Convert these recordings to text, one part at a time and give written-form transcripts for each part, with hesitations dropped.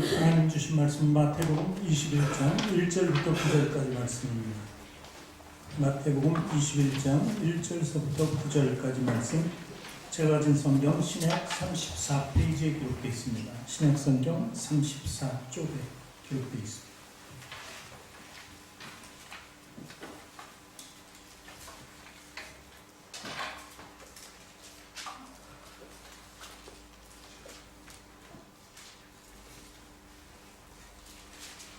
하나님 주신 말씀 마태복음 21장 1절부터 9절까지 말씀입니다. 마태복음 21장 1절서부터 9절까지 말씀. 제가 가진 성경 신약 34페이지에 기록되어 있습니다. 신약 성경 34쪽에 기록되어 있습니다.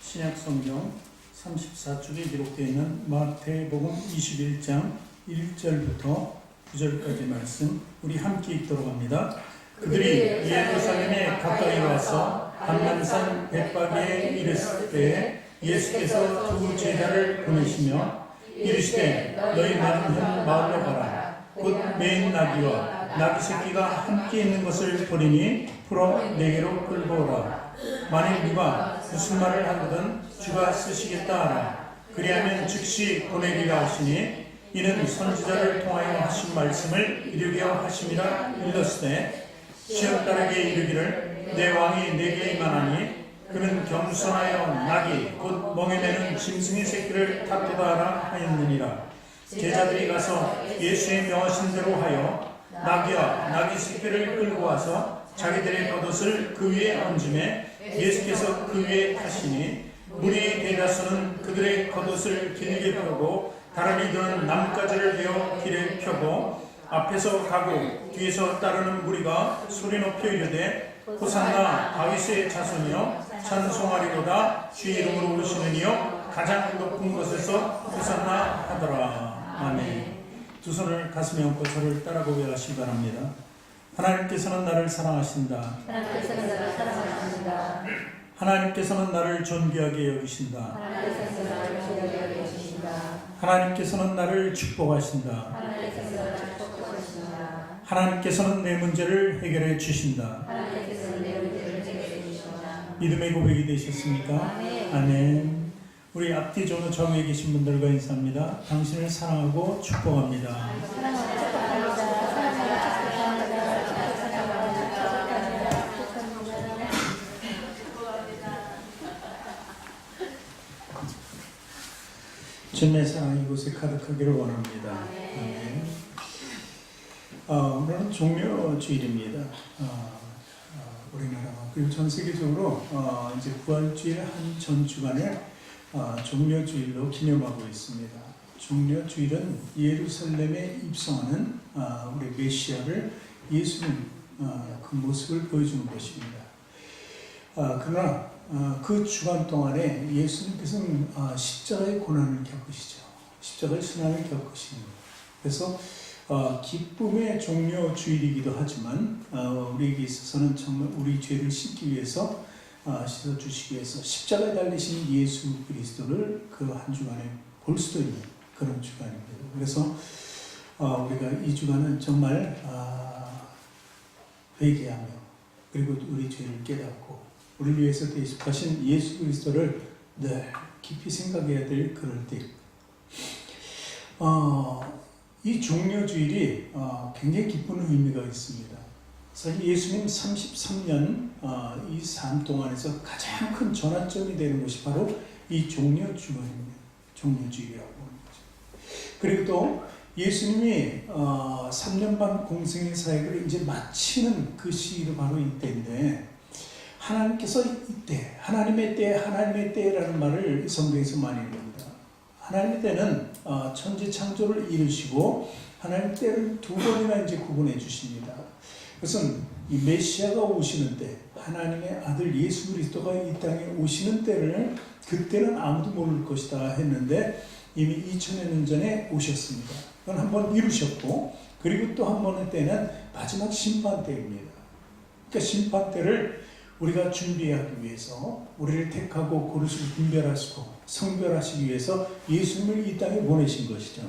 신약 성경 34쪽에 기록되어 있는 마태복음 21장 1절부터 9절까지 말씀 우리 함께 읽도록 합니다. 그들이 예루살렘에 가까이 와서 감람산 벳바게에 이르실 때에 예수께서 두 제자를 보내시며 이르시되 너희 나는 마을로 가라. 곧 매인 나귀와 나귀 새끼가 함께 있는 것을 보리니 풀어 내게로 끌고 오라. 만일 누가 무슨 말을 하거든 주가 쓰시겠다 하라. 그리하면 즉시 보내리라 하시니 이는 선지자를 통하여 하신 말씀을 이루게 하심이라. 일렀으되 시험딸에게 이르기를 내 왕이 내게 임하나니 그는 겸손하여 나귀 곧 멍에 매는 짐승의 새끼를 탑도다 하라 하였느니라. 제자들이 가서 예수의 명하신 대로 하여 나귀와 나귀 새끼를 끌고 와서 자기들의 겉옷을 그 위에 얹음에 예수께서 그 위에 타시니 무리의 대다수는 그들의 겉옷을 길게 펴고 다른 이들은 나뭇가지를 베어 길에 펴고 앞에서 가고 뒤에서 따르는 무리가 소리 높여 이르되 호산나 다윗의 자손이여 찬송하리로다 주의 이름으로 오시는 이여 가장 높은 곳에서 호산나 하더라. 아멘. 두 손을 가슴에 얹고 저를 따라 고백하시기 바랍니다. 하나님께서는 나를 사랑하신다. 하나님께서는 나를 사랑하신다. 하나님께서는 나를 존귀하게 여기신다. 하나님께서는 나를 존귀하게 여기신다. 하나님께서는 나를 축복하신다. 하나님께서는 나를 축복하신다. 하나님께서는 내 문제를 해결해 주신다. 하나님께서는 내 문제를 해결해 주신다. 믿음의 고백이 되셨습니까? 아멘. 아멘. 우리 앞뒤 전후 정에 계신 분들과 인사합니다. 당신을 사랑하고 축복합니다. 사랑합니다. 축복합니다. 주님의 사랑이 이곳에 가득하기를 원합니다. 아멘. 오늘은 종려주일입니다. 우리나라와 그리고 전 세계적으로 이제 부활주일 한 전 주간을 종려주일로 기념하고 있습니다. 종려주일은 예루살렘에 입성하는 우리 메시아를 예수님 그 모습을 보여주는 것입니다. 그러나 그 주간 동안에 예수님께서는 십자가의 고난을 겪으시죠. 십자가의 순환을 겪으시는 거예요. 그래서 기쁨의 종료 주일이기도 하지만 우리에게 있어서는 정말 우리 죄를 씻기 위해서 씻어주시기 위해서 십자가에 달리신 예수 그리스도를 그 한 주간에 볼 수도 있는 그런 주간입니다. 그래서 우리가 이 주간은 정말 회개하며 그리고 우리 죄를 깨닫고 우리를 위해서 대속하신 예수 그리스도를 늘 깊이 생각해야 될 그럴 때, 이 종려주일이 굉장히 기쁜 의미가 있습니다. 사실 예수님 33년 이 삶 동안에서 가장 큰 전환점이 되는 것이 바로 이 종려주일입니다. 종려주일이라고 하는 거죠. 그리고 또 예수님이 3년 반 공생의 사역을 이제 마치는 그 시기도 바로 이때인데, 하나님께서 이때, 하나님의 때라는 말을 성경에서 많이 봅니다. 하나님의 때는 천지 창조를 이루시고 하나님의 때를 두 번이나 이제 구분해 주십니다. 그것은 이 메시아가 오시는 때, 하나님의 아들 예수 그리스도가 이 땅에 오시는 때를 그때는 아무도 모를 것이다 했는데 이미 2000여 년 전에 오셨습니다. 그건 한번 이루셨고, 그리고 또 한 번의 때는 마지막 심판 때입니다. 그러니까 심판 때를 우리가 준비하기 위해서 우리를 택하고 고르시고 분별하시고 성별하시기 위해서 예수님을 이 땅에 보내신 것이죠.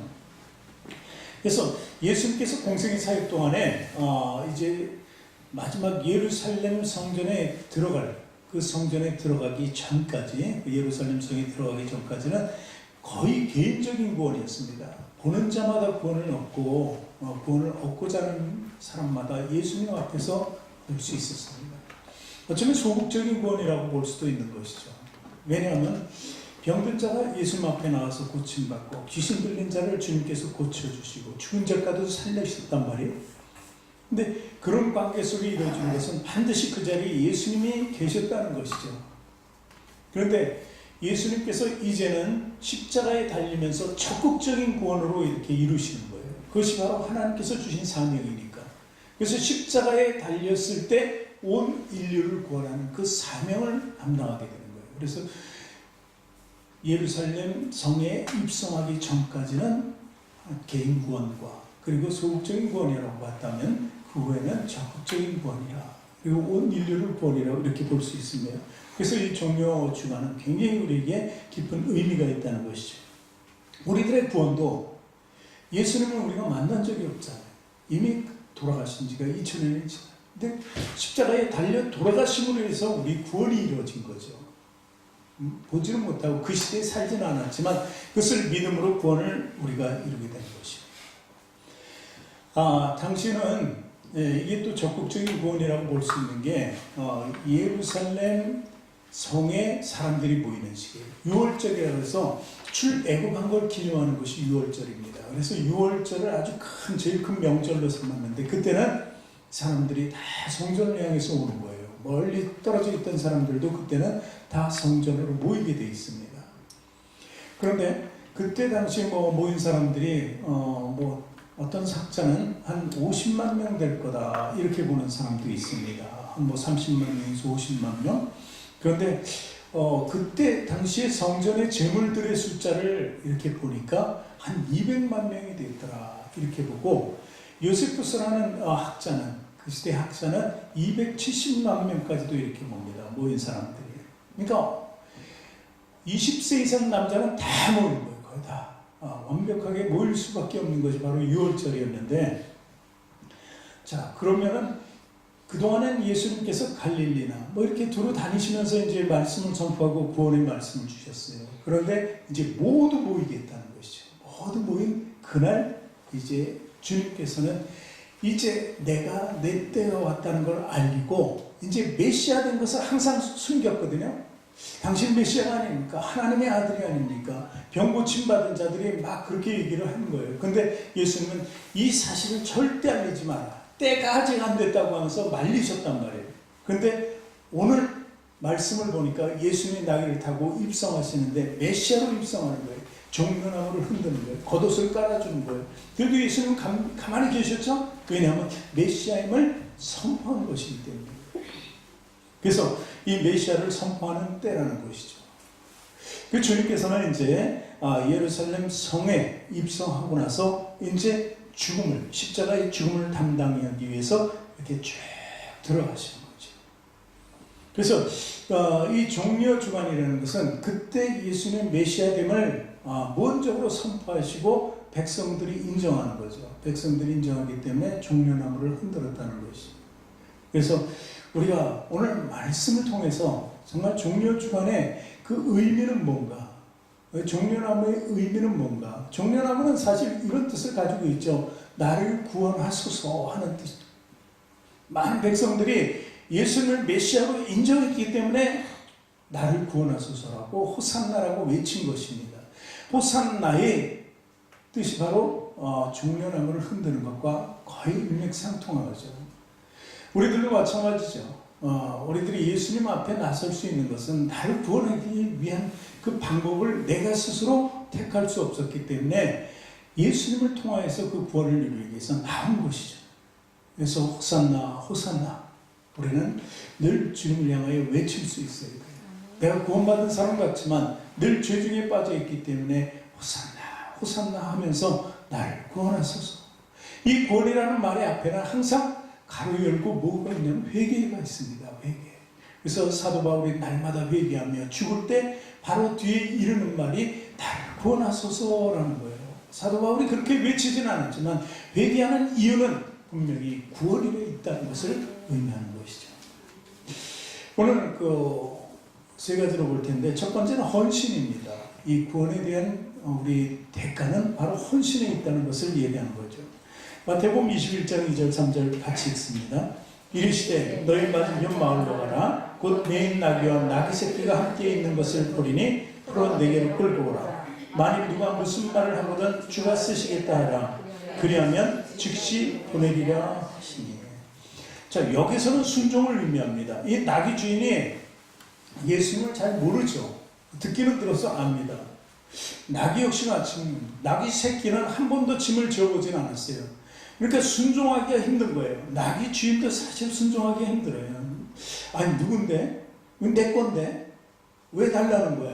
그래서 예수님께서 공생의 사역 동안에 이제 마지막 예루살렘 성전에 들어갈 그 성전에 들어가기 전까지, 그 예루살렘 성에 들어가기 전까지는 거의 개인적인 구원이었습니다. 보는 자마다 구원을 얻고 구원을 얻고자 하는 사람마다 예수님 앞에서 볼 수 있었습니다. 어쩌면 소극적인 구원이라고 볼 수도 있는 것이죠. 왜냐하면 병든 자가 예수님 앞에 나와서 고침받고 귀신 들린 자를 주님께서 고쳐주시고 죽은 자까지도 살리셨단 말이에요. 근데 그런 관계 속에 이루어지는 것은 반드시 그 자리에 예수님이 계셨다는 것이죠. 그런데 예수님께서 이제는 십자가에 달리면서 적극적인 구원으로 이렇게 이루시는 거예요. 그것이 바로 하나님께서 주신 사명이니까. 그래서 십자가에 달렸을 때 온 인류를 구원하는 그 사명을 감당하게 되는 거예요. 그래서 예루살렘 성에 입성하기 전까지는 개인 구원과 그리고 소극적인 구원이라고 봤다면 그 후에는 적극적인 구원이라 그리고 온 인류를 구원이라고 이렇게 볼 수 있습니다. 그래서 이 종료 주간은 굉장히 우리에게 깊은 의미가 있다는 것이죠. 우리들의 구원도 예수님은 우리가 만난 적이 없잖아요. 이미 돌아가신 지가 2000년이 지났어요. 근데 십자가에 달려 돌아가심으로 해서 우리 구원이 이루어진 거죠. 보지는 못하고 그 시대에 살지는 않았지만 그것을 믿음으로 구원을 우리가 이루게 되는 것이죠. 당시는 이게 또 적극적인 구원이라고 볼 수 있는 게 예루살렘 성에 사람들이 모이는 시기예요. 유월절이라고 해서 출애굽한 걸 기념하는 것이 유월절입니다. 그래서 유월절을 아주 제일 큰 명절로 삼았는데 그때는 사람들이 다 성전을 향해서 오는 거예요. 멀리 떨어져 있던 사람들도 그때는 다 성전으로 모이게 돼 있습니다. 그런데 그때 당시 모인 사람들이 어떤 학자는 한 50만 명 될 거다 이렇게 보는 사람도 있습니다. 한 30만 명에서 50만 명. 그런데 그때 당시에 성전의 제물들의 숫자를 이렇게 보니까 한 200만 명이 됐더라 이렇게 보고 요세푸스라는 학자는 그 시대 학자는 270만 명까지도 이렇게 봅니다. 모인 사람들이. 그러니까 20세 이상 남자는 다 모인 거예요. 거의 다. 완벽하게 모일 수밖에 없는 것이 바로 6월절이었는데 자 그러면은 그동안은 예수님께서 갈릴리나 이렇게 두루 다니시면서 이제 말씀을 전파하고 구원의 말씀을 주셨어요. 그런데 이제 모두 모이겠다는 것이죠. 모두 모인 그날 이제 주님께서는 이제 내가 내 때가 왔다는 걸 알리고 이제 메시아 된 것을 항상 숨겼거든요. 당신 메시아가 아닙니까? 하나님의 아들이 아닙니까? 병 고침받은 자들이 막 그렇게 얘기를 하는 거예요. 근데 예수님은 이 사실을 절대 알리지 마라. 때가 아직 안 됐다고 하면서 말리셨단 말이에요. 근데 오늘 말씀을 보니까 예수님이 나귀를 타고 입성하시는데 메시아로 입성하는 거예요. 종려나무를 흔드는 거예요. 겉옷을 깔아주는 거예요. 그래도 예수님은 가만히 계셨죠? 왜냐하면 메시아임을 선포한 것이기 때문에. 그래서 이 메시아를 선포하는 때라는 것이죠. 그 주님께서는 이제 예루살렘 성에 입성하고 나서 이제 십자가의 죽음을 담당하기 위해서 이렇게 쭉 들어가시는 거죠. 그래서 이 종려 주간이라는 것은 그때 예수님 메시아됨을 무언적으로 선포하시고 백성들이 인정하는 거죠. 백성들이 인정하기 때문에 종려나무를 흔들었다는 것이죠. 그래서 우리가 오늘 말씀을 통해서 정말 종려 주간의 그 의미는 뭔가, 종려나무의 의미는 뭔가. 종려나무는 사실 이런 뜻을 가지고 있죠. 나를 구원하소서 하는 뜻. 많은 백성들이 예수님을 메시아로 인정했기 때문에 나를 구원하소서라고 호산나라고 외친 것입니다. 호산나의 뜻이 바로 종려나무를 흔드는 것과 거의 일맥상통하죠. 우리들도 마찬가지죠. 우리들이 예수님 앞에 나설 수 있는 것은 나를 구원하기 위한 그 방법을 내가 스스로 택할 수 없었기 때문에 예수님을 통하여서 그 구원을 이루기 위해서 나온 것이죠. 그래서 호산나 호산나 우리는 늘 주님을 향하여 외칠 수 있어야 돼요. 내가 구원받은 사람 같지만 늘 죄 중에 빠져있기 때문에 호산나 호산나 하면서 나를 구원하소서. 이 구원이라는 말의 앞에는 항상 가로 열고 뭐가 있냐면 회개가 있습니다. 회개. 그래서 사도 바울이 날마다 회개하며 죽을 때 바로 뒤에 이르는 말이 나를 구원하소서라는 거예요. 사도 바울이 그렇게 외치지는 않았지만 회개하는 이유는 분명히 구원이 있다는 것을 의미하는 것이죠. 오늘 세 가지로 볼 텐데 첫 번째는 헌신입니다. 이 구원에 대한 우리 대가는 바로 헌신에 있다는 것을 얘기하는 거죠. 마태복음 21장 2절 3절 같이 읽습니다. 이르시되 너희 맞은편 마을로 가라. 곧 메인 나귀와 나귀 새끼가 함께 있는 것을 보리니 풀어 내게로 끌고 오라. 만일 누가 무슨 말을 하거든 주가 쓰시겠다 하라. 그리하면 즉시 보내리라 하시니. 자, 여기서는 순종을 의미합니다. 이 나귀 주인이 예수님을 잘 모르죠. 듣기는 들어서 압니다. 나귀 역시나 나귀 새끼는 한 번도 짐을 지어보진 않았어요. 그러니까 순종하기가 힘든 거예요. 나귀 주인도 사실 순종하기가 힘들어요. 아니 누군데? 내 건데? 왜 달라는 거야?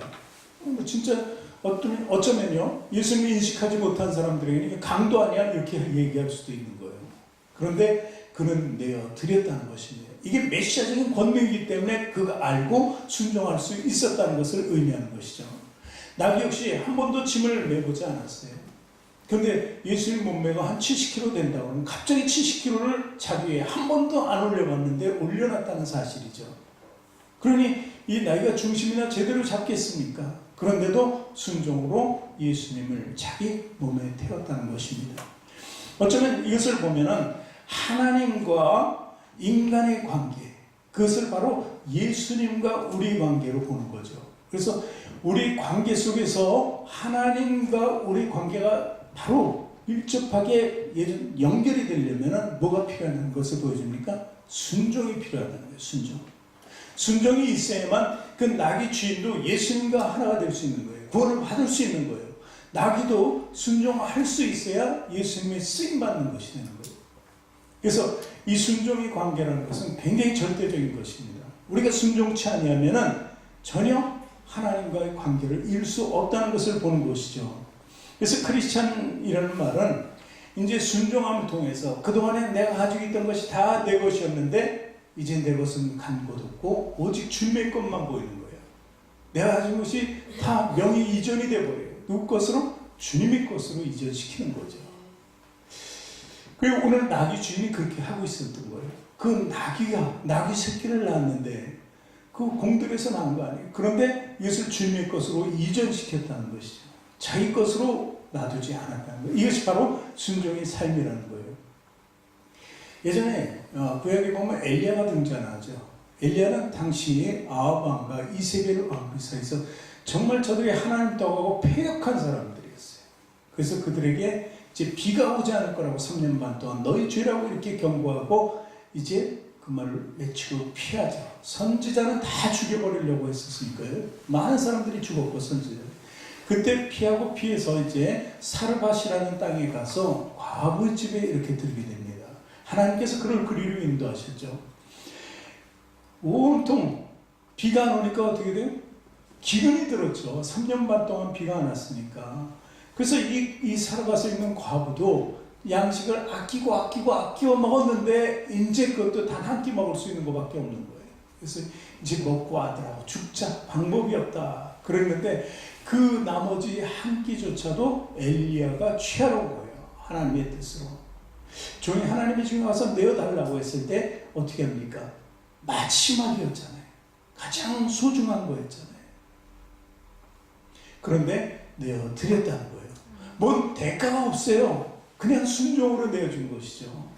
진짜 어쩌면요 예수님을 인식하지 못한 사람들에게는 강도 아니야 이렇게 얘기할 수도 있는 거예요. 그런데 그는 내어 드렸다는 것입니다. 이게 메시아적인 권능이기 때문에 그가 알고 순종할 수 있었다는 것을 의미하는 것이죠. 나귀 역시 한 번도 짐을 메보지 않았어요. 그런데 예수님 몸매가 한 70kg 된다고 하면 갑자기 70kg를 자기 위에 한 번도 안 올려봤는데 올려놨다는 사실이죠. 그러니 이 나귀가 중심이나 제대로 잡겠습니까? 그런데도 순종으로 예수님을 자기 몸에 태웠다는 것입니다. 어쩌면 이것을 보면은 하나님과 인간의 관계, 그것을 바로 예수님과 우리 관계로 보는 거죠. 그래서 우리 관계 속에서 하나님과 우리 관계가 바로 밀접하게 연결이 되려면 뭐가 필요한 것을 보여줍니까? 순종이 필요하다는 거예요. 순종이 있어야만 그 나귀 주인도 예수님과 하나가 될 수 있는 거예요. 구원을 받을 수 있는 거예요. 나귀도 순종할 수 있어야 예수님의 쓰임받는 것이 되는 거예요. 그래서 이 순종의 관계라는 것은 굉장히 절대적인 것입니다. 우리가 순종치 아니하면은 전혀 하나님과의 관계를 잃을 수 없다는 것을 보는 것이죠. 그래서 크리스찬이라는 말은 이제 순종함을 통해서 그동안에 내가 가지고 있던 것이 다 내 것이었는데 이제 내 것은 간 곳 없고 오직 주님의 것만 보이는 거예요. 내가 가진 것이 다 명의 이전이 되어버려요. 누구 것으로? 주님의 것으로 이전시키는 거죠. 그리고 오늘 나귀 주인이 그렇게 하고 있었던 거예요. 그 나귀 새끼를 낳았는데 그 공들에서 낳은 거 아니에요. 그런데 이것을 주님의 것으로 이전시켰다는 것이죠. 자기 것으로 놔두지 않았다는 거예요. 이것이 바로 순종의 삶이라는 거예요. 예전에 구약에 보면 엘리야가 등장하죠. 엘리야는 당시 아합 왕과 이세벨 왕 사이에서 정말 저들이 하나님 떠가고 패역한 사람들이었어요. 그래서 그들에게 이제 비가 오지 않을 거라고 3년 반 동안 너희 죄라고 이렇게 경고하고 이제 그 말을 외치고 피하자. 선지자는 다 죽여버리려고 했었으니까요. 많은 사람들이 죽었고 선지자. 그때 피하고 피해서 이제 사르밧이라는 땅에 가서 과부의 집에 이렇게 들게 됩니다. 하나님께서 그를 그리로 인도하셨죠. 온통 비가 안 오니까 어떻게 돼요? 기근이 들었죠. 3년 반 동안 비가 안 왔으니까. 그래서 이 사르밧에 있는 과부도 양식을 아끼고 먹었는데 이제 그것도 단 한 끼 먹을 수 있는 것밖에 없는 거예요. 그래서 이제 먹고 아들하고 죽자, 방법이 없다 그랬는데 그 나머지 한 끼조차도 엘리야가 취하러 온 거예요. 하나님의 뜻으로. 종이 하나님의 중에 와서 내어달라고 했을 때 어떻게 합니까? 마지막이었잖아요. 가장 소중한 거였잖아요. 그런데 내어드렸다는 거예요. 뭔 대가가 없어요. 그냥 순종으로 내어준 것이죠.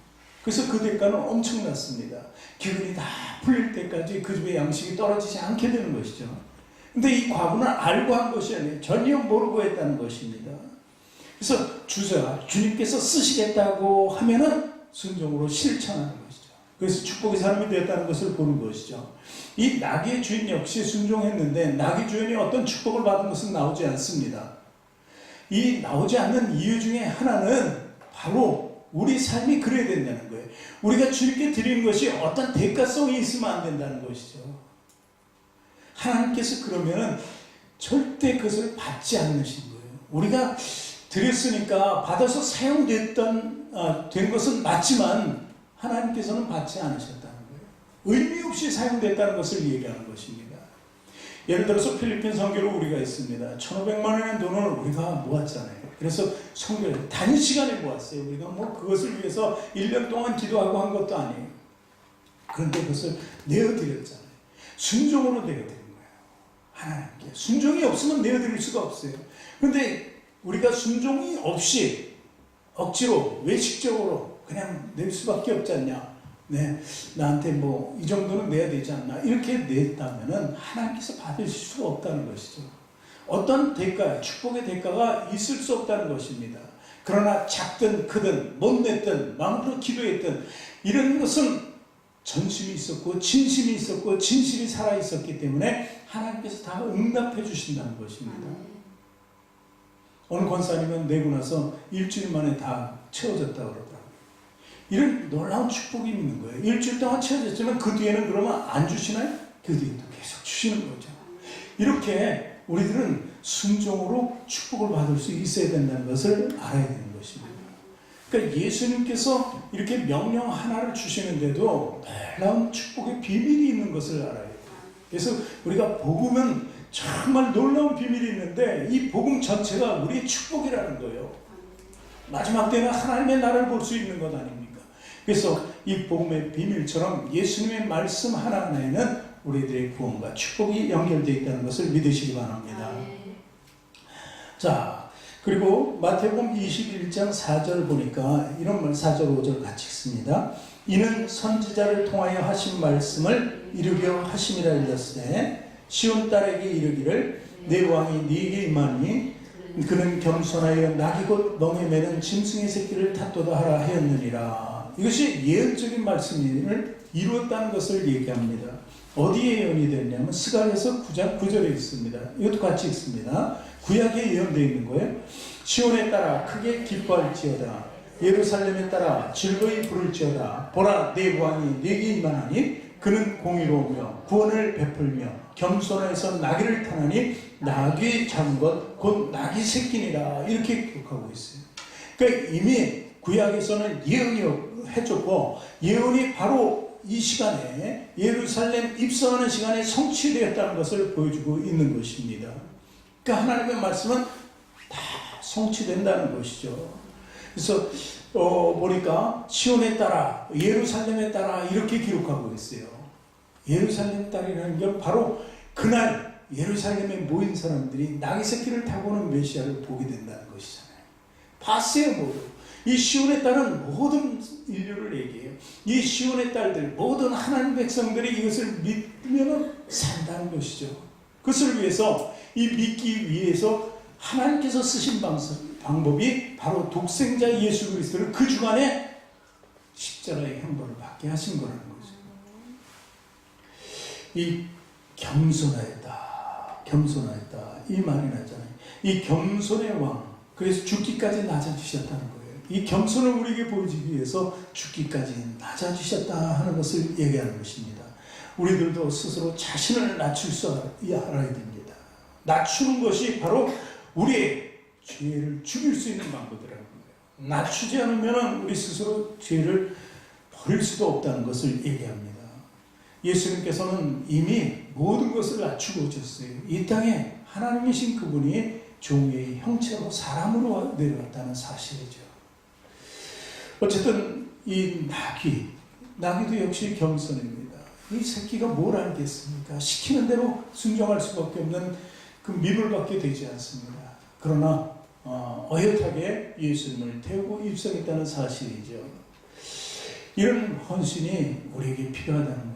그래서 그 대가는 엄청났습니다. 기근이 다 풀릴 때까지 그 집에 양식이 떨어지지 않게 되는 것이죠. 근데 이 과부는 알고 한 것이 아니에요. 전혀 모르고 했다는 것입니다. 그래서 주님께서 쓰시겠다고 하면은 순종으로 실천하는 것이죠. 그래서 축복의 사람이 되었다는 것을 보는 것이죠. 이 나귀의 주인 역시 순종했는데 나귀 주인이 어떤 축복을 받은 것은 나오지 않습니다. 이 나오지 않는 이유 중에 하나는 바로 우리 삶이 그래야 된다는 거예요. 우리가 주님께 드리는 것이 어떤 대가성이 있으면 안 된다는 것이죠. 하나님께서 그러면 절대 그것을 받지 않으신 거예요. 우리가 드렸으니까 받아서 된 것은 맞지만 하나님께서는 받지 않으셨다는 거예요. 의미 없이 사용됐다는 것을 얘기하는 것입니다. 예를 들어서 필리핀 선교를 우리가 했습니다. 1,500만 원의 돈을 우리가 모았잖아요. 그래서 선교를 단위 시간에 모았어요. 우리가 그것을 위해서 1년 동안 기도하고 한 것도 아니에요. 그런데 그것을 내어드렸잖아요. 순종으로 내어드린 거예요. 하나님께. 순종이 없으면 내어드릴 수가 없어요. 그런데 우리가 순종이 없이 억지로 외식적으로 그냥 낼 수밖에 없지 않냐. 네, 나한테 뭐 이 정도는 내야 되지 않나 이렇게 냈다면은 하나님께서 받으실 수가 없다는 것이죠. 어떤 대가, 축복의 대가가 있을 수 없다는 것입니다. 그러나 작든 크든 못 냈든 마음으로 기도했든 이런 것은 전심이 있었고 진심이 있었고 진실이 살아있었기 때문에 하나님께서 다 응답해 주신다는 것입니다. 어느 권사님은 내고 나서 일주일 만에 다 채워졌다고 그러더라고요. 이런 놀라운 축복이 있는 거예요. 일주일 동안 채워졌지만 그 뒤에는 그러면 안 주시나요? 그 뒤에도 계속 주시는 거죠. 이렇게 우리들은 순종으로 축복을 받을 수 있어야 된다는 것을 알아야 되는 것입니다. 그러니까 예수님께서 이렇게 명령 하나를 주시는데도 놀라운 축복의 비밀이 있는 것을 알아야 돼요. 그래서 우리가 복음은 정말 놀라운 비밀이 있는데 이 복음 전체가 우리의 축복이라는 거예요. 마지막 때는 하나님의 나라를 볼 수 있는 것 아닙니까? 그래서 이 복음의 비밀처럼 예수님의 말씀 하나하나에는 우리들의 구원과 축복이 연결되어 있다는 것을 믿으시기 바랍니다. 자, 그리고 마태복음 21장 4절 보니까 이런 말 4절 5절 같이 읽습니다. 이는 선지자를 통하여 하신 말씀을 이루려 하심이라 일렀으되 시온 딸에게 이르기를 내 왕이 네게 임하니 그는 겸손하여 낙이 곧 멍에 매는 짐승의 새끼를 탓도다 하라 하였느니라. 이것이 예언적인 말씀을 이루었다는 것을 얘기합니다. 어디에 예언이 됐냐면 스가랴서 9장 9절에 있습니다. 이것도 같이 읽습니다. 구약에 예언되어 있는 거예요. 시온에 따라 크게 기뻐할지어다. 예루살렘에 따라 즐거이 부를지어다. 보라 내 왕이 네게 임하나니 그는 공의로우며 구원을 베풀며 겸손해서 나귀를 타나니 나귀 잡은 것 곧 나귀 새끼니라. 이렇게 기록하고 있어요. 그러니까 이미 구약에서는 예언이 해줬고 예언이 바로 이 시간에 예루살렘 입성하는 시간에 성취되었다는 것을 보여주고 있는 것입니다. 그러니까 하나님의 말씀은 다 성취된다는 것이죠. 그래서 보니까 시온에 따라 예루살렘에 따라 이렇게 기록하고 있어요. 예루살렘 딸이라는 게 바로 그날 예루살렘에 모인 사람들이 나귀 새끼를 타고 오는 메시아를 보게 된다는 것이잖아요. 봤어요, 모두. 이 시온의 딸은 모든 인류를 얘기해요. 이 시온의 딸들, 모든 하나님 백성들이 이것을 믿으면 산다는 것이죠. 그것을 위해서, 이 믿기 위해서 하나님께서 쓰신 방법이 바로 독생자 예수 그리스도를 그 주간에 십자가의 형벌을 받게 하신 거라는 거죠. 이 겸손하였다. 이 말이 나잖아요. 이 겸손의 왕, 그래서 죽기까지 낮아주셨다는 거예요. 이 겸손을 우리에게 보여주기 위해서 죽기까지 낮아주셨다 하는 것을 얘기하는 것입니다. 우리들도 스스로 자신을 낮출 수 알아야 됩니다. 낮추는 것이 바로 우리의 죄를 죽일 수 있는 방법이라는 거예요. 낮추지 않으면 우리 스스로 죄를 버릴 수도 없다는 것을 얘기합니다. 예수님께서는 이미 모든 것을 낮추고 오셨어요. 이 땅에 하나님이신 그분이 종의 형체로 사람으로 내려왔다는 사실이죠. 어쨌든 이 나귀도 역시 겸손입니다. 이 새끼가 뭘 알겠습니까? 시키는 대로 순종할 수밖에 없는 그 미물밖에 되지 않습니다. 그러나 어엿하게 예수님을 태우고 입성했다는 사실이죠. 이런 헌신이 우리에게 필요하다는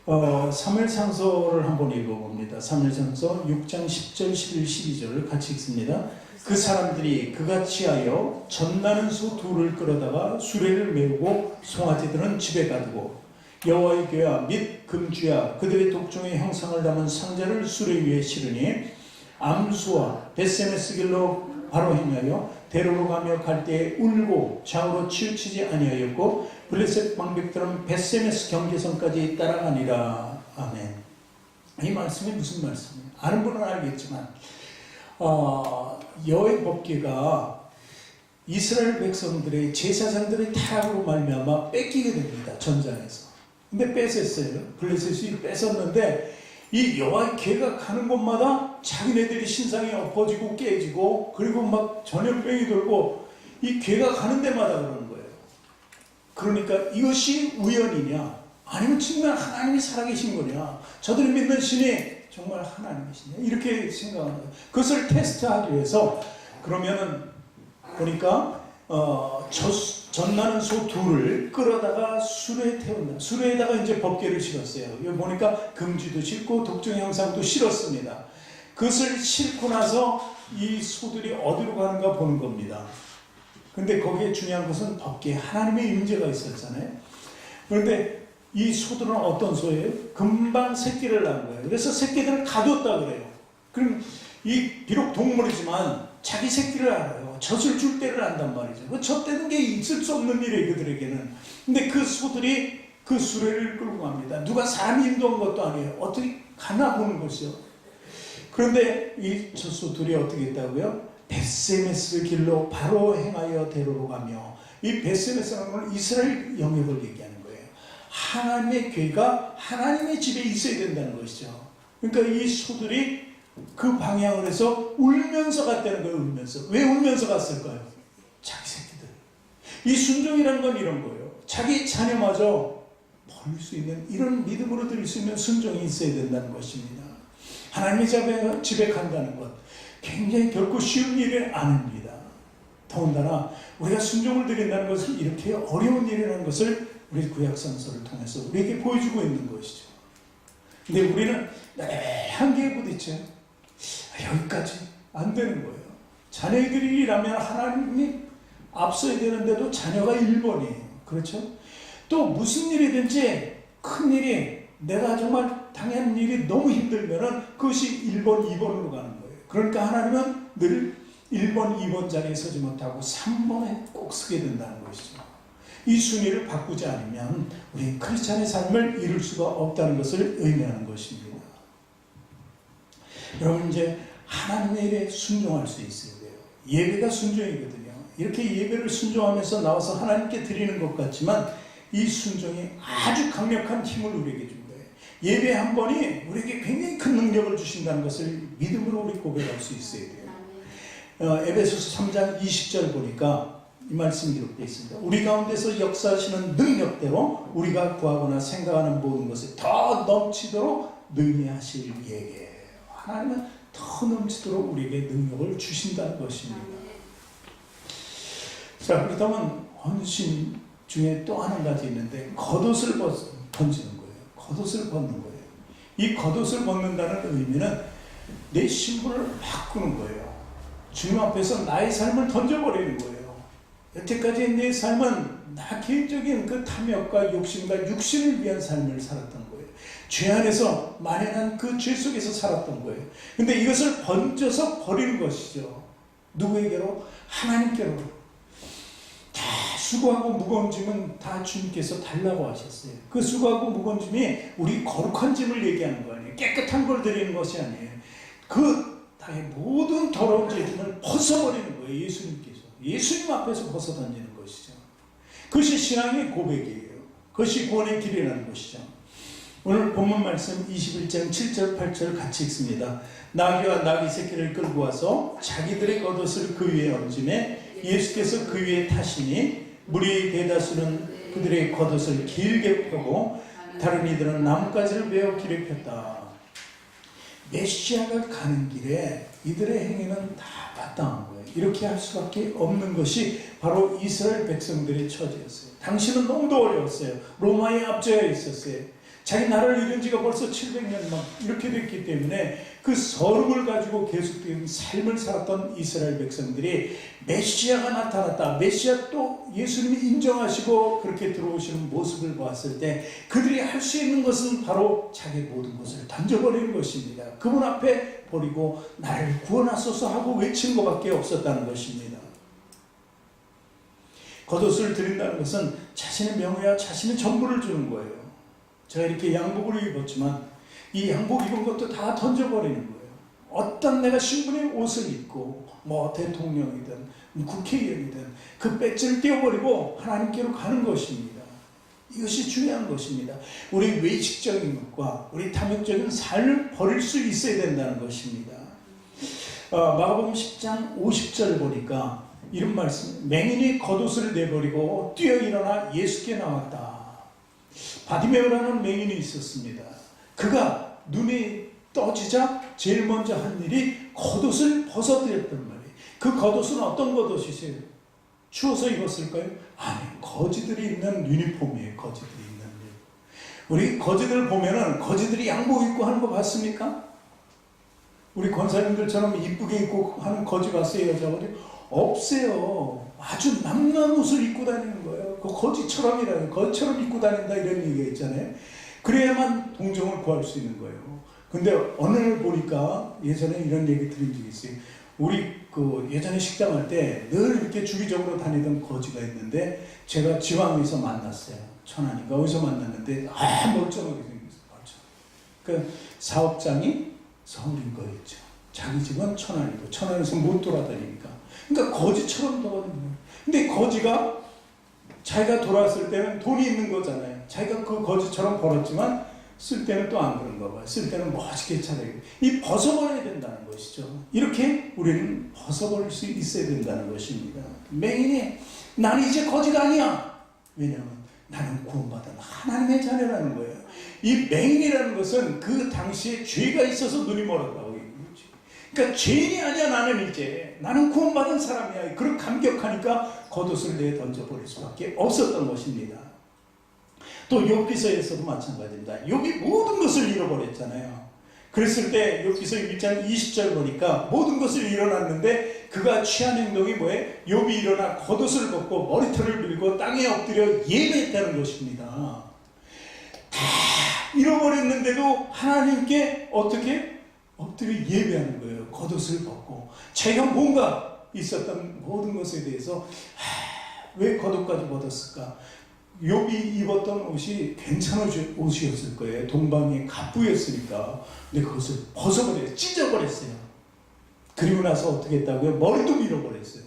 것. 사무엘상서를 한번 읽어봅니다. 사무엘상서 6장 10절, 11, 12절을 같이 읽습니다. 그 사람들이 그같이 하여 젖나는 소 둘을 끌어다가 수레를 메우고 송아지들은 집에 가두고 여호와의 궤와 및 금주야 그들의 독종의 형상을 담은 상자를 수레 위에 실으니 암수와 벳세메스 길로 바로 행하여 대로로 가며 갈 때에 울고 좌우로 치우치지 아니하였고 블레셋 방백들은 벳세메스 경계선까지 따라가니라. 아멘. 이 말씀이 무슨 말씀이에요? 아는 분은 알겠지만 여호와의 법궤가 이스라엘 백성들의 제사장들의 타락으로 말미암아 뺏기게 됩니다. 전장에서. 근데 뺏었어요. 블레셋이 뺏었는데 이 여호와의 궤가 가는 곳마다 자기네들이 신상이 엎어지고 깨지고 그리고 막 전염병이 돌고 이 궤가 가는 데마다 그러는 거예요. 그러니까 이것이 우연이냐 아니면 정말 하나님이 살아계신 거냐 저들이 믿는 신이 정말 하나님이시냐 이렇게 생각합니다. 그것을 테스트하기 위해서 그러면은 보니까 전나는 소 둘을 끌어다가 수레에 태운다. 수레에다가 이제 법궤를 실었어요. 여기 보니까 금쥐도 싣고 독종 형상도 실었습니다. 그것을 싣고 나서 이 소들이 어디로 가는가 보는 겁니다. 근데 거기에 중요한 것은 법궤에 하나님의 임재가 있었잖아요. 그런데 이 소들은 어떤 소예요? 금방 새끼를 낳은 거예요. 그래서 새끼들을 가뒀다 그래요. 그럼 비록 동물이지만 자기 새끼를 알아요. 젖을 줄 때를 안단 말이죠. 그 젖대는 게 있을 수 없는 일이에요, 그들에게는. 근데 그 소들이 그 수레를 끌고 갑니다. 누가 사람이 인도한 것도 아니에요. 어떻게 가나 보는 것이요. 그런데 이 젖소들이 어떻게 했다고요? 벳세메스 길로 바로 행하여 데로로 가며, 이 벳세메스라는 건 이스라엘 영역을 얘기하는 거예요. 하나님의 교회가 하나님의 집에 있어야 된다는 것이죠. 그러니까 이 소들이 그 방향을 해서 울면서 갔다는 거예요. 울면서. 왜 울면서 갔을까요? 자기 새끼들. 이 순종이라는 건 이런 거예요. 자기 자녀마저 버릴 수 있는, 이런 믿음으로 드릴 수 있는 순종이 있어야 된다는 것입니다. 하나님의 집에 간다는 것 굉장히 결코 쉬운 일이 아닙니다. 더군다나 우리가 순종을 드린다는 것은 이렇게 어려운 일이라는 것을 우리 구약성서를 통해서 우리에게 보여주고 있는 것이죠. 근데 우리는 늘 한계에 부딪혀요. 여기까지 안 되는 거예요. 자녀들이라면 하나님이 앞서야 되는데도 자녀가 1번이에요. 그렇죠? 또 무슨 일이든지 큰 일이, 내가 정말 당한 일이 너무 힘들면은 그것이 1번, 2번으로 가는 거예요. 그러니까 하나님은 늘 1번, 2번 자리에 서지 못하고 3번에 꼭 서게 된다는 것이죠. 이 순위를 바꾸지 않으면 우리 크리스찬의 삶을 이룰 수가 없다는 것을 의미하는 것입니다. 여러분, 이제 하나님의 일에 순종할 수 있어야 돼요. 예배가 순종이거든요. 이렇게 예배를 순종하면서 나와서 하나님께 드리는 것 같지만 이 순종이 아주 강력한 힘을 우리에게 준 거예요. 예배 한 번이 우리에게 굉장히 큰 능력을 주신다는 것을 믿음으로 우리 고백할 수 있어야 돼요. 에베소서 3장 20절 보니까 이 말씀이 기록되어 있습니다. 우리 가운데서 역사하시는 능력대로 우리가 구하거나 생각하는 모든 것에 더 넘치도록 능히 하실 예게. 하나님은 더 넘치도록 우리에게 능력을 주신다는 것입니다. 자, 그렇다면 헌신 중에 또 한 가지 있는데 겉옷을 던지는 거예요. 겉옷을 벗는 거예요. 이 겉옷을 벗는다는 의미는 내 신분을 바꾸는 거예요. 주님 앞에서 나의 삶을 던져버리는 거예요. 여태까지 내 삶은 나 개인적인 그 탐욕과 욕심과 육신을 위한 삶을 살았던 거예요. 죄 안에서 만연한 그 죄 속에서 살았던 거예요. 근데 이것을 번져서 버리는 것이죠. 누구에게로? 하나님께로. 다 수고하고 무거운 짐은 다 주님께서 달라고 하셨어요. 그 수고하고 무거운 짐이 우리 거룩한 짐을 얘기하는 거 아니에요. 깨끗한 걸 드리는 것이 아니에요. 그 나의 모든 더러운 죄짐을 벗어버리는 거예요. 예수님께서. 예수님 앞에서 벗어 던지는 것이죠. 그것이 신앙의 고백이에요. 그것이 구원의 길이라는 것이죠. 오늘 본문 말씀 21장 7절 8절 같이 읽습니다. 나귀와 나귀 새끼를 끌고 와서 자기들의 겉옷을 그 위에 얹음에 예수께서 그 위에 타시니 무리의 대다수는 그들의 겉옷을 길게 펴고 다른 이들은 나뭇가지를 베어 길에 폈다. 메시아가 가는 길에 이들의 행위는 다 마땅한 거예요. 이렇게 할 수밖에 없는 것이 바로 이스라엘 백성들의 처지였어요. 당시는 너무도 어려웠어요. 로마에 압제해 있었어요. 자기 나라를 잃은 지가 벌써 700년 막 이렇게 됐기 때문에 그 서름을 가지고 계속된 삶을 살았던 이스라엘 백성들이 메시아가 나타났다. 메시아 또 예수님이 인정하시고 그렇게 들어오시는 모습을 보았을 때 그들이 할 수 있는 것은 바로 자기 모든 것을 던져버리는 것입니다. 그분 앞에 버리고 나를 구원하소서 하고 외치는 것밖에 없었다는 것입니다. 겉옷을 드린다는 것은 자신의 명예와 자신의 전부를 주는 거예요. 제가 이렇게 양복을 입었지만 이 양복 입은 것도 다 던져버리는 거예요. 어떤 내가 신분의 옷을 입고 뭐 대통령이든 국회의원이든 그 배지를 떼어버리고 하나님께로 가는 것입니다. 이것이 중요한 것입니다. 우리 외식적인 것과 우리 탐욕적인 삶을 버릴 수 있어야 된다는 것입니다. 마가복음 10장 50절 보니까 이런 말씀, 맹인이 겉옷을 내버리고 뛰어 일어나 예수께 나왔다. 바디메오라는 맹인이 있었습니다. 그가 눈이 떠지자 제일 먼저 한 일이 겉옷을 벗어드렸단 말이에요. 그 겉옷은 어떤 겉옷이세요? 추워서 입었을까요? 아니, 거지들이 입는 유니폼이에요. 거지들이 입는 유니폼. 우리 거지들 보면은 거지들이 양복 입고 하는 거 봤습니까? 우리 권사님들처럼 이쁘게 입고 하는 거지 봤어요, 여자분이? 없어요. 아주 남남 옷을 입고 다니는 거예요. 그 거지처럼이라요. 거지처럼 입고 다닌다 이런 얘기가 있잖아요. 그래야만 동정을 구할 수 있는 거예요. 근데 어느 날 보니까 예전에 이런 얘기 들은 적이 있어요. 우리 그 예전에 식당 할 때 늘 이렇게 주기적으로 다니던 거지가 있는데 제가 지방에서 만났어요. 천안이가 어디서 만났는데 멀쩡하게 생겼어요. 멀쩡. 그 사업장이 서울인 거였죠. 자기 집은 천안이고 천안에서 못 돌아다니니까. 그러니까 거지처럼 돌아다니는 거예요. 근데 거지가 자기가 돌아왔을 때는 돈이 있는 거잖아요. 자기가 그 거지처럼 벌었지만 쓸 때는 또 안 그런가 봐요. 쓸 때는 멋지게 차려요. 이 벗어버려야 된다는 것이죠. 이렇게 우리는 벗어버릴 수 있어야 된다는 것입니다. 맹인이 나는 이제 거지가 아니야. 왜냐하면 나는 구원받은 하나님의 자녀라는 거예요. 이 맹인이라는 것은 그 당시에 죄가 있어서 눈이 멀었다고 얘기했지. 그러니까 죄인이 아니야. 나는 이제 나는 구원받은 사람이야. 그런 감격하니까 겉옷을 내어 던져버릴 수밖에 없었던 것입니다. 또 욥기서에서도 마찬가지입니다. 욥이 모든 것을 잃어버렸잖아요. 그랬을 때 욥기서 1장 20절 보니까 모든 것을 잃어놨는데 그가 취한 행동이 뭐예요? 욥이 일어나 겉옷을 벗고 머리털을 밀고 땅에 엎드려 예배했다는 것입니다. 다 잃어버렸는데도 하나님께 어떻게 엎드려 예배하는 거예요. 겉옷을 벗고 자기가 뭔가 있었던 모든 것에 대해서 왜 겉옷까지 벗었을까? 욥이 입었던 옷이 괜찮은 옷이었을 거예요. 동방의 갑부였으니까. 근데 그것을 벗어버려요. 찢어버렸어요. 그리고 나서 어떻게 했다고요? 머리도 밀어버렸어요.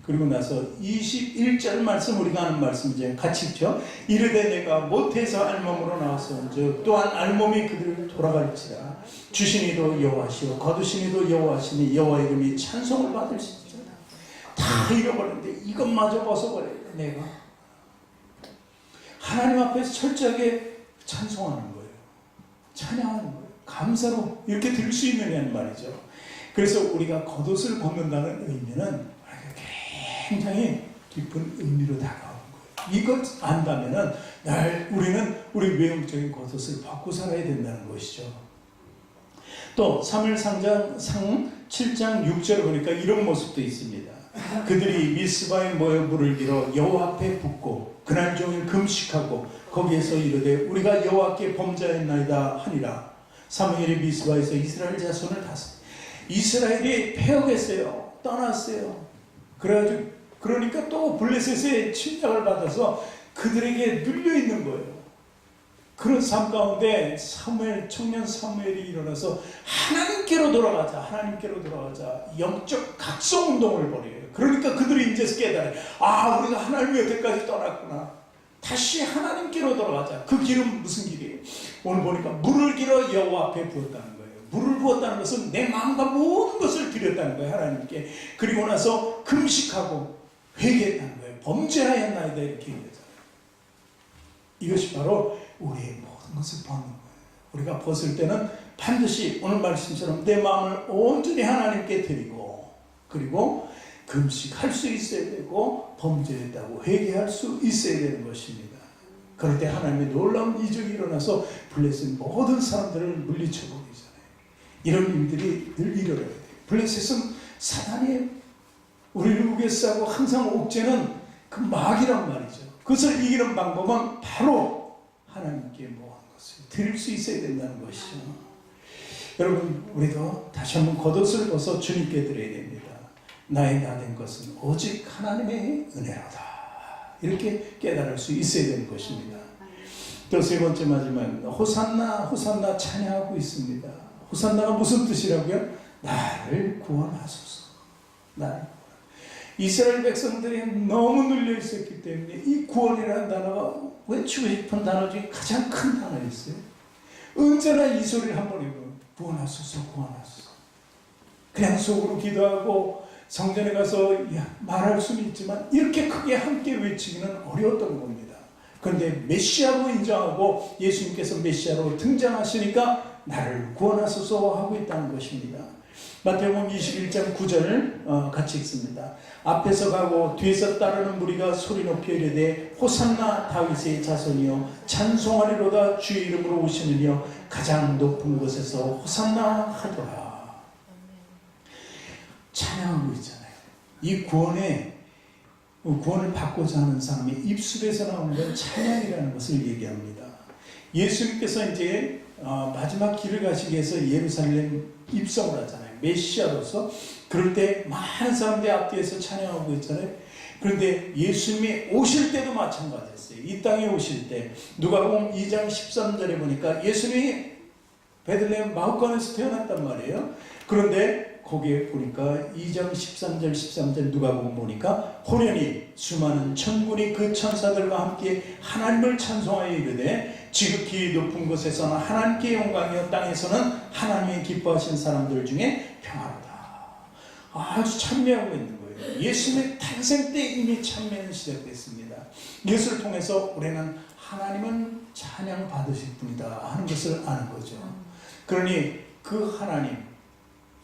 그리고 나서 21절 말씀, 우리가 하는 말씀이죠. 같이 읽죠. 이르되 내가 못해서 알몸으로 나왔은즉 또한 알몸이 그들을 돌아갈지라. 주시니도 여호와시오 거두시니도 여호와시니 여호와 이름이 찬송을 받으시리라. 다 잃어버렸는데 이것마저 벗어버려요. 내가 하나님 앞에서 철저하게 찬송하는 거예요. 찬양하는 거예요. 감사로 이렇게 드릴 수 있느냐는 말이죠. 그래서 우리가 겉옷을 벗는다는 의미는 굉장히 깊은 의미로 다가오는 거예요. 이것 안다면은 우리는 우리 외형적인 겉옷을 벗고 살아야 된다는 것이죠. 또 사무엘상 7장 6절을 보니까 이런 모습도 있습니다. 그들이 미스바에 모여 물을 빌어 여호와 앞에 붓고 그날 종일 금식하고 거기에서 이르되 우리가 여호와께 범죄하였나이다 하니라. 사무엘이 미스바에서 이스라엘 자손을 다스려. 이스라엘이 패역했어요. 떠났어요. 그러니까 또 블레셋의 침략을 받아서 그들에게 눌려있는 거예요. 그런 삶 가운데 청년 사무엘이 일어나서 하나님께로 돌아가자. 영적 각성운동을 벌여요. 그러니까 그들이 이제 깨달아요. 우리가 하나님의 여태까지 떠났구나. 다시 하나님께로 돌아가자. 그 길은 무슨 길이에요? 오늘 보니까 물을 길어 여호와 앞에 부었다는 거예요. 물을 부었다는 것은 내 마음과 모든 것을 드렸다는 거예요. 하나님께. 그리고 나서 금식하고 회개했다는 거예요. 범죄하였나이다 이렇게 얘기하잖아요. 이것이 바로 우리의 모든 것을 벗는 거예요. 우리가 벗을 때는 반드시 오늘 말씀처럼 내 마음을 온전히 하나님께 드리고 그리고 금식할 수 있어야 되고 범죄했다고 회개할 수 있어야 되는 것입니다. 그럴 때 하나님의 놀라운 이적이 일어나서 블레셋 모든 사람들을 물리쳐 버리잖아요. 이런 일들이 늘 일어나야 돼요. 블레셋은 사단이 우리를 우겨싸고 항상 옥죄는 그 마귀란 말이죠. 그것을 이기는 방법은 바로 하나님께 모아는 것을 드릴 수 있어야 된다는 것이죠. 여러분 우리도 다시 한번 겉옷을 벗어 주님께 드려야 됩니다. 나의 나 된 것은 오직 하나님의 은혜로다. 이렇게 깨달을 수 있어야 되는 것입니다. 또 세 번째 마지막 호산나 찬양하고 있습니다. 호산나가 무슨 뜻이라고요? 나를 구원하소서. 이스라엘 백성들이 너무 눌려 있었기 때문에 이 구원이라는 단어가 외치고 싶은 단어 중에 가장 큰 단어였어요. 언제나 이 소리를 한번 해보면 구원하소서. 그냥 속으로 기도하고 성전에 가서 말할 수는 있지만 이렇게 크게 함께 외치기는 어려웠던 겁니다. 그런데 메시아로 인정하고 예수님께서 메시아로 등장하시니까 나를 구원하소서 하고 있다는 것입니다. 마태복음 21장 9절 같이 읽습니다. 앞에서 가고 뒤에서 따르는 무리가 소리 높여 이르되 호산나 다윗의 자손이여 찬송하리로다 주의 이름으로 오시는 이여 가장 높은 곳에서 호산나 하더라. 찬양하고 있잖아요. 이 구원을 받고자 하는 사람의 입술에서 나오는 건 찬양이라는 것을 얘기합니다. 예수님께서 이제 마지막 길을 가시기 위해서 예루살렘 입성을 하잖아요. 메시아로서. 그럴 때 많은 사람들이 앞뒤에서 찬양하고 있잖아요. 그런데 예수님이 오실 때도 마찬가지였어요. 이 땅에 오실 때 누가복음 2장 13절에 보니까 예수님이 베들레헴 마ಹು간에서 태어났단 말이에요. 그런데 거기에 보니까 2장 13절 누가복음 보니까 호련히 수많은 천군이 그 천사들과 함께 하나님을 찬송하여 이르되 지극히 높은 곳에서는 하나님께 영광이요 땅에서는 하나님의 기뻐하신 사람들 중에 평화로다. 아주 찬미하고 있는 거예요. 예수님의 탄생 때 이미 찬미는 시작됐습니다. 예수를 통해서 우리는 하나님은 찬양 받으실 분이다 하는 것을 아는 거죠. 그러니 그 하나님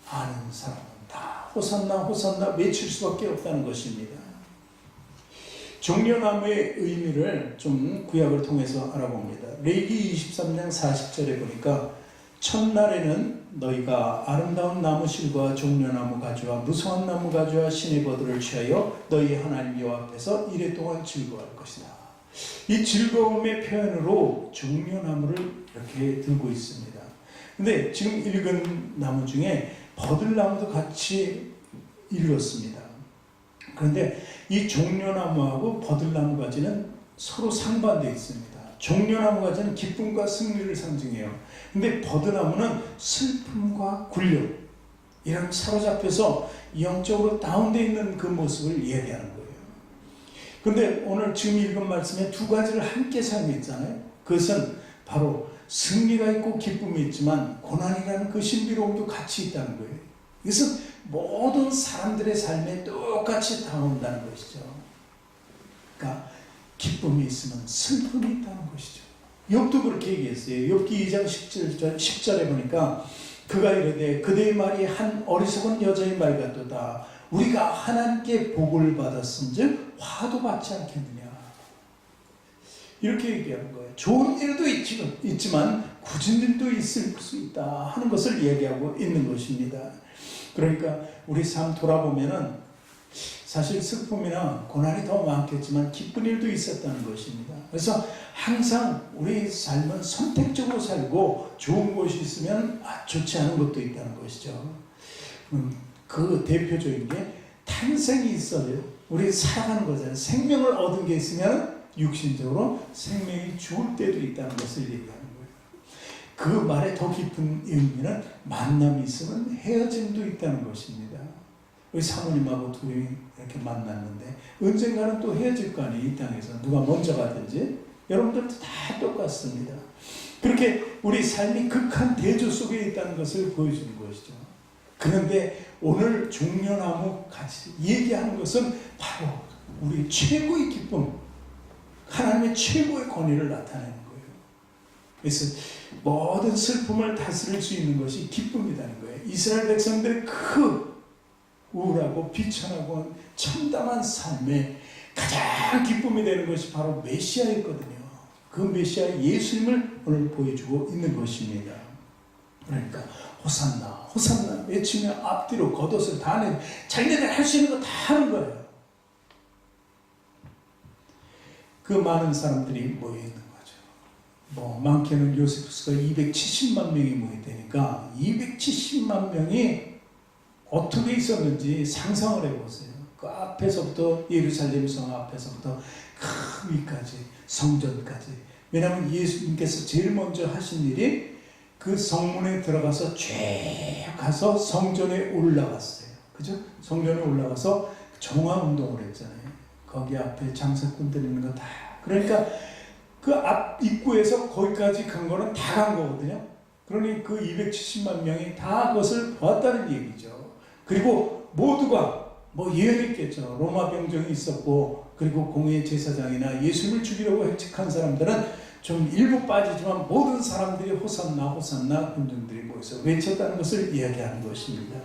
아는 사람은 다 호산나 호산나 외칠 수밖에 없다는 것입니다. 종려나무의 의미를 좀 구약을 통해서 알아봅니다. 레위기 23장 40절에 보니까 첫날에는 너희가 아름다운 나무실과 종려나무 가지와 무성한 나무 가지와 신의 버들을 취하여 너희 하나님 여호와 앞에서 이래 동안 즐거워할 것이다. 이 즐거움의 표현으로 종려나무를 이렇게 들고 있습니다. 근데 지금 읽은 나무 중에 버들나무도 같이 읽었습니다. 그런데 이 종려나무하고 버들나무 가지는 서로 상반되어 있습니다. 종려나무 가지는 기쁨과 승리를 상징해요. 근데 버들나무는 슬픔과 굴욕, 이런 사로잡혀서 영적으로 다운되어 있는 그 모습을 이야기하는 거예요. 그런데 오늘 지금 읽은 말씀에 두 가지를 함께 사용했잖아요. 그것은 바로 승리가 있고 기쁨이 있지만 고난이라는 그 신비로움도 같이 있다는 거예요. 이것은 모든 사람들의 삶에 똑같이 다가온다는 것이죠. 그러니까 기쁨이 있으면 슬픔이 있다는 것이죠. 욥도 그렇게 얘기했어요. 욥기 2장 10절에 보니까 그가 이르되 그대의 말이 한 어리석은 여자의 말 같도다. 우리가 하나님께 복을 받았은즉 화도 받지 않겠느냐. 이렇게 얘기하는 거예요. 좋은 일도 있지만 굳은 일도 있을 수 있다 하는 것을 얘기하고 있는 것입니다. 그러니까 우리 삶 돌아보면은 사실 슬픔이나 고난이 더 많겠지만 기쁜 일도 있었다는 것입니다. 그래서 항상 우리 삶은 선택적으로 살고 좋은 것이 있으면 좋지 않은 것도 있다는 것이죠. 그 대표적인 게 탄생이 있어요. 우리 살아가는 거잖아요. 생명을 얻은 게 있으면 육신적으로 생명이 죽을 때도 있다는 것을 얘기하는 거예요. 그 말에 더 깊은 의미는 만남이 있으면 헤어짐도 있다는 것입니다. 우리 사모님하고 둘이 이렇게 만났는데 언젠가는 또 헤어질 거 아니에요. 이 땅에서 누가 먼저 가든지 여러분들도 다 똑같습니다. 그렇게 우리 삶이 극한 대조 속에 있다는 것을 보여주는 것이죠. 그런데 오늘 종려나무 같이 얘기하는 것은 바로 우리 최고의 기쁨, 하나님의 최고의 권위를 나타내는 거예요. 그래서 모든 슬픔을 다스릴 수 있는 것이 기쁨이라는 거예요. 이스라엘 백성들의 그 우울하고 비천하고 참담한 삶에 가장 기쁨이 되는 것이 바로 메시아였거든요. 그 메시아 예수님을 오늘 보여주고 있는 것입니다. 그러니까 호산나 호산나 외치며 앞뒤로 겉옷을 다 내고 자기네들 할 수 있는 거 다 하는 거예요. 그 많은 사람들이 모여있는 거죠. 많게는 요세푸스가 270만 명이 모이되니까 270만 명이 어떻게 있었는지 상상을 해보세요. 그 앞에서부터 예루살렘 성 앞에서부터 그 위까지 성전까지. 왜냐하면 예수님께서 제일 먼저 하신 일이 그 성문에 들어가서 쭉 가서 성전에 올라갔어요. 그죠? 성전에 올라가서 정화운동을 했잖아요. 거기 앞에 장사꾼들 있는 거 다. 그러니까 그 앞 입구에서 거기까지 간 거는 다 간 거거든요. 그러니 그 270만 명이 다 그것을 보았다는 얘기죠. 그리고 모두가 예언했겠죠. 로마 병정이 있었고 그리고 공회 제사장이나 예수님을 죽이려고 획책한 사람들은 좀 일부 빠지지만 모든 사람들이 호산나 호산나 군중들이 모여서 외쳤다는 것을 이야기하는 것입니다.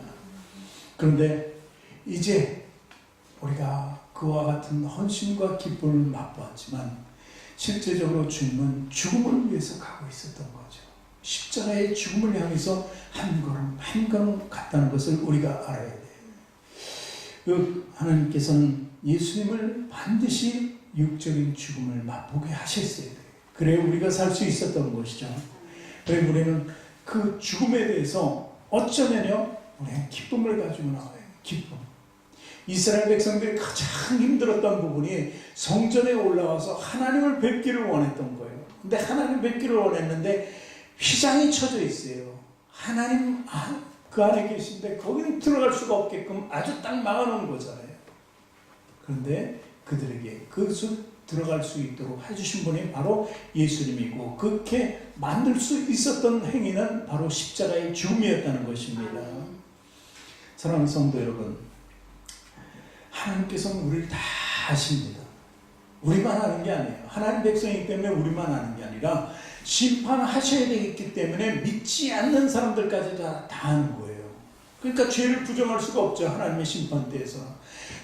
그런데 이제 우리가 그와 같은 헌신과 기쁨을 맛보았지만 실제적으로 주님은 죽음을 위해서 가고 있었던 거죠. 십자가의 죽음을 향해서 한 걸음 한 걸음 갔다는 것을 우리가 알아야 돼요. 하나님께서는 예수님을 반드시 육적인 죽음을 맛보게 하셨어야 돼요. 그래야 우리가 살 수 있었던 것이죠. 그래서 우리는 그 죽음에 대해서 어쩌면요, 우리는 기쁨을 가지고 나와요. 기쁨. 이스라엘 백성들이 가장 힘들었던 부분이 성전에 올라와서 하나님을 뵙기를 원했던 거예요. 근데 하나님을 뵙기를 원했는데 휘장이 쳐져 있어요. 하나님 그 안에 계신데 거기는 들어갈 수가 없게끔 아주 딱 막아놓은 거잖아요. 그런데 그들에게 그것을 들어갈 수 있도록 해주신 분이 바로 예수님이고, 그렇게 만들 수 있었던 행위는 바로 십자가의 죽음이었다는 것입니다. 사랑하는 성도 여러분, 하나님께서는 우리를 다 아십니다. 우리만 아는 게 아니에요. 하나님 백성이기 때문에 우리만 아는 게 아니라 심판하셔야 되기 때문에 믿지 않는 사람들까지 다 아는 거예요. 그러니까 죄를 부정할 수가 없죠. 하나님의 심판대에서.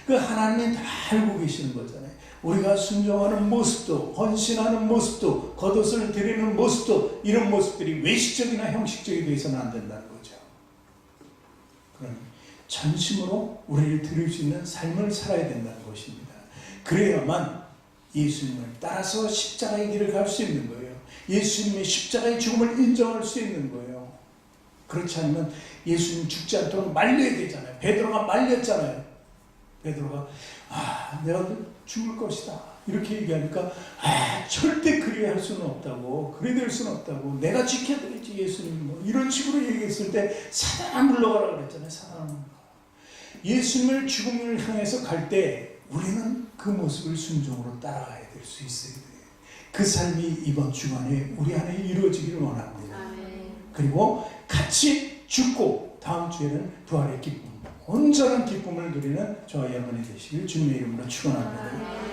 그 하나님이 다 알고 계시는 거잖아요. 우리가 순종하는 모습도, 헌신하는 모습도, 겉옷을 드리는 모습도, 이런 모습들이 외식적이나 형식적이 되어서는 안 된다는 거죠. 그러니 전심으로 우리를 드릴 수 있는 삶을 살아야 된다는 것입니다. 그래야만 예수님을 따라서 십자가의 길을 갈 수 있는 거예요. 예수님의 십자가의 죽음을 인정할 수 있는 거예요. 그렇지 않으면 예수님 죽지 않도록 말려야 되잖아요. 베드로가 말렸잖아요. 베드로가 내가 죽을 것이다 이렇게 얘기하니까 절대 그리 할 수는 없다고, 그리 될 수는 없다고, 내가 지켜드리지 예수님, 뭐 이런 식으로 얘기했을 때 사단아 물러가라 그랬잖아요. 사단아 물러가라. 예수님을 죽음을 향해서 갈 때 우리는 그 모습을 순종으로 따라가야 될 수 있어야 돼요. 그 삶이 이번 주간에 우리 안에 이루어지기를 원합니다. 그리고 같이 죽고 다음 주에는 부활의 기쁨, 온전한 기쁨을 누리는 저와 여러분이 되시길 주님의 이름으로 축원합니다.